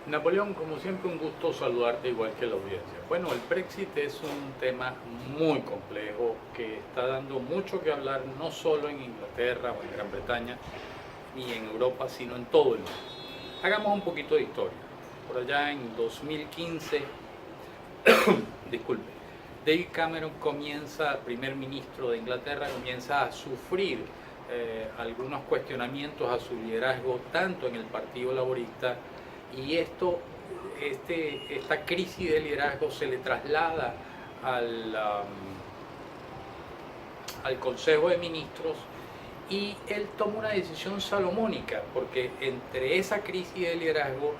Napoleón, como siempre, un gusto saludarte igual que la audiencia. Bueno, el Brexit es un tema muy complejo que está dando mucho que hablar no solo en Inglaterra o en Gran Bretaña ni en Europa, sino en todo el mundo. Hagamos un poquito de historia. Por allá en 2015, disculpe, David Cameron comienza, primer ministro de Inglaterra, comienza a sufrir algunos cuestionamientos a su liderazgo tanto en el Partido Laborista, y esta crisis de liderazgo se le traslada al Consejo de Ministros, y él toma una decisión salomónica, porque entre esa crisis de liderazgo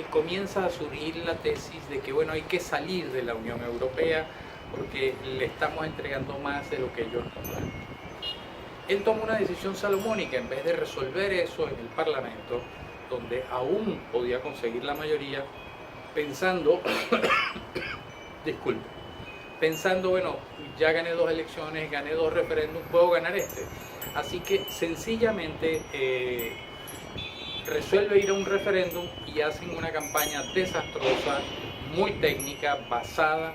comienza a surgir la tesis de que bueno, hay que salir de la Unión Europea porque le estamos entregando más de lo que ellos nos dan. Él toma una decisión salomónica, en vez de resolver eso en el Parlamento, donde aún podía conseguir la mayoría, pensando, disculpe, pensando, bueno, ya gané 2 elecciones, gané 2 referéndums, puedo ganar este. Así que sencillamente resuelve ir a un referéndum y hacen una campaña desastrosa, muy técnica, basada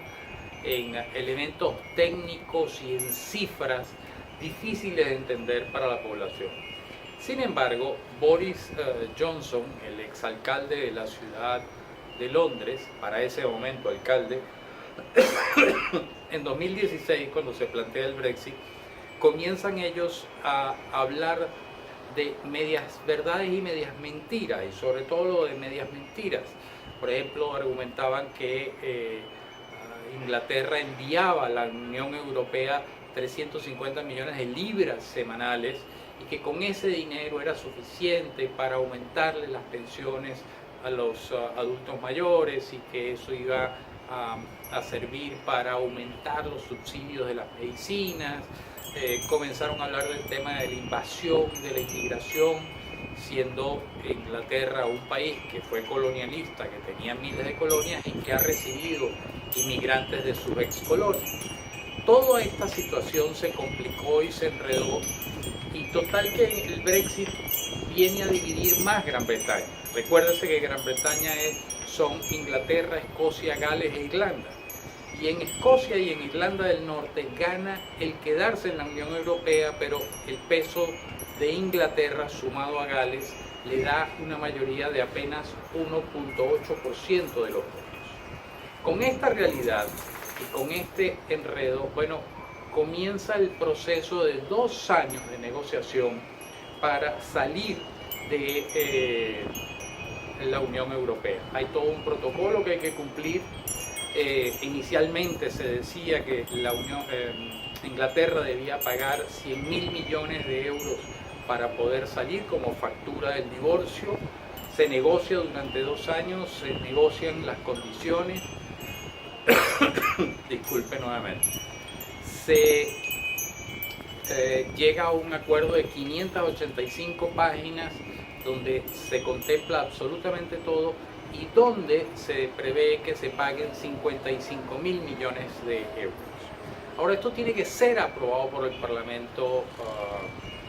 en elementos técnicos y en cifras difíciles de entender para la población. Sin embargo, Boris Johnson, el exalcalde de la ciudad de Londres, para ese momento alcalde, en 2016, cuando se plantea el Brexit, comienzan ellos a hablar de medias verdades y medias mentiras, y sobre todo lo de medias mentiras. Por ejemplo, argumentaban que Inglaterra enviaba a la Unión Europea 350 millones de libras semanales y que con ese dinero era suficiente para aumentarle las pensiones a los adultos mayores, y que eso iba a servir para aumentar los subsidios de las medicinas. Comenzaron a hablar del tema de la invasión y de la inmigración, siendo Inglaterra un país que fue colonialista, que tenía miles de colonias y que ha recibido inmigrantes de sus ex colonias. Toda esta situación se complicó y se enredó, y total que el Brexit viene a dividir más Gran Bretaña. Recuérdese que Gran Bretaña son Inglaterra, Escocia, Gales e Irlanda. Y en Escocia y en Irlanda del Norte gana el quedarse en la Unión Europea, pero el peso de Inglaterra sumado a Gales le da una mayoría de apenas 1.8% de los votos. Con esta realidad y con este enredo, bueno, comienza el proceso de 2 años de negociación para salir de la Unión Europea. Hay todo un protocolo que hay que cumplir. Inicialmente se decía que Inglaterra debía pagar 100.000 millones de euros para poder salir como factura del divorcio. Se negocia durante 2 años, se negocian las condiciones. Disculpe nuevamente. Se llega a un acuerdo de 585 páginas donde se contempla absolutamente todo y donde se prevé que se paguen 55.000 millones de euros. Ahora, esto tiene que ser aprobado por el Parlamento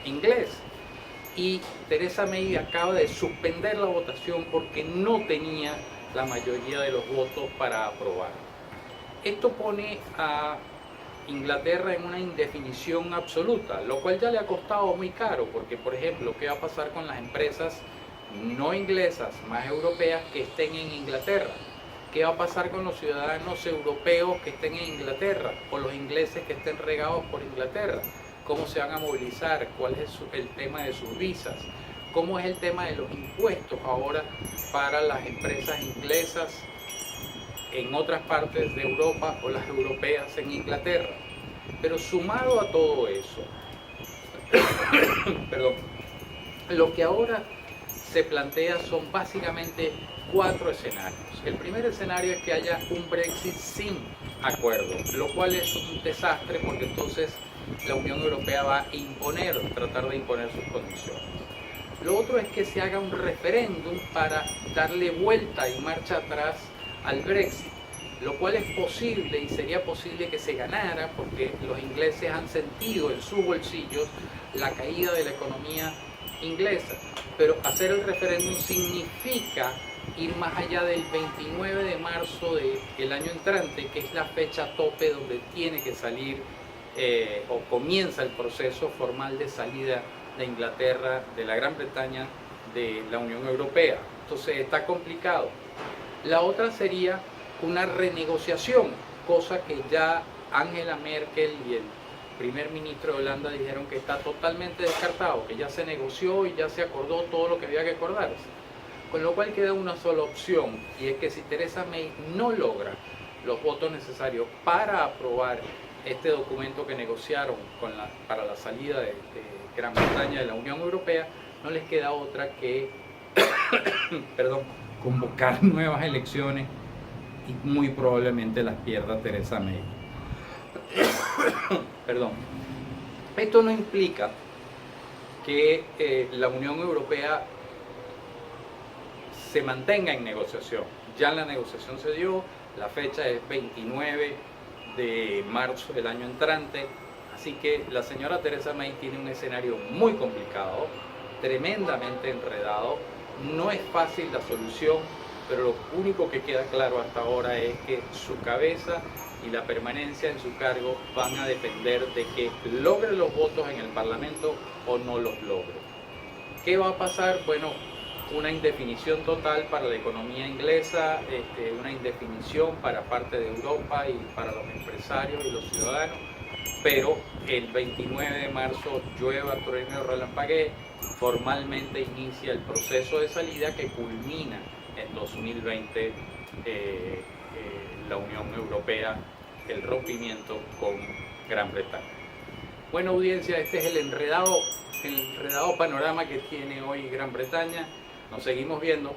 inglés, y Theresa May acaba de suspender la votación porque no tenía la mayoría de los votos para aprobar. Esto pone a Inglaterra en una indefinición absoluta, lo cual ya le ha costado muy caro, porque por ejemplo, ¿qué va a pasar con las empresas no inglesas, más europeas, que estén en Inglaterra? ¿Qué va a pasar con los ciudadanos europeos que estén en Inglaterra, o los ingleses que estén regados por Inglaterra? ¿Cómo se van a movilizar? ¿Cuál es el tema de sus visas? ¿Cómo es el tema de los impuestos ahora para las empresas inglesas en otras partes de Europa o las europeas en Inglaterra? Pero sumado a todo eso, perdón, lo que ahora se plantea son básicamente 4 escenarios. El primer escenario es que haya un Brexit sin acuerdo, lo cual es un desastre, porque entonces la Unión Europea va a tratar de imponer sus condiciones. Lo otro es que se haga un referéndum para darle vuelta y marcha atrás al Brexit, lo cual es posible, y sería posible que se ganara, porque los ingleses han sentido en sus bolsillos la caída de la economía inglesa. Pero hacer el referéndum significa ir más allá del 29 de marzo del año entrante, que es la fecha tope donde tiene que salir o comienza el proceso formal de salida de Inglaterra, de la Gran Bretaña, de la Unión Europea. Entonces está complicado. La otra sería una renegociación, cosa que ya Angela Merkel y el primer ministro de Holanda dijeron que está totalmente descartado, que ya se negoció y ya se acordó todo lo que había que acordarse. Con lo cual queda una sola opción, y es que si Theresa May no logra los votos necesarios para aprobar este documento que negociaron para la salida de Gran Bretaña de la Unión Europea, no les queda otra que convocar nuevas elecciones y muy probablemente las pierda Theresa May. Esto no implica que la Unión Europea se mantenga en negociación. Ya la negociación se dio, la fecha es 29 de marzo del año entrante, así que la señora Theresa May tiene un escenario muy complicado, tremendamente enredado. No es fácil la solución, pero lo único que queda claro hasta ahora es que su cabeza y la permanencia en su cargo van a depender de que logre los votos en el Parlamento o no los logre. ¿Qué va a pasar? Bueno, una indefinición total para la economía inglesa, una indefinición para parte de Europa y para los empresarios y los ciudadanos, pero el 29 de marzo llueva, truene o relampaguee, formalmente inicia el proceso de salida que culmina en 2020 la Unión Europea, el rompimiento con Gran Bretaña. Bueno, audiencia, este es el enredado panorama que tiene hoy Gran Bretaña. Nos seguimos viendo.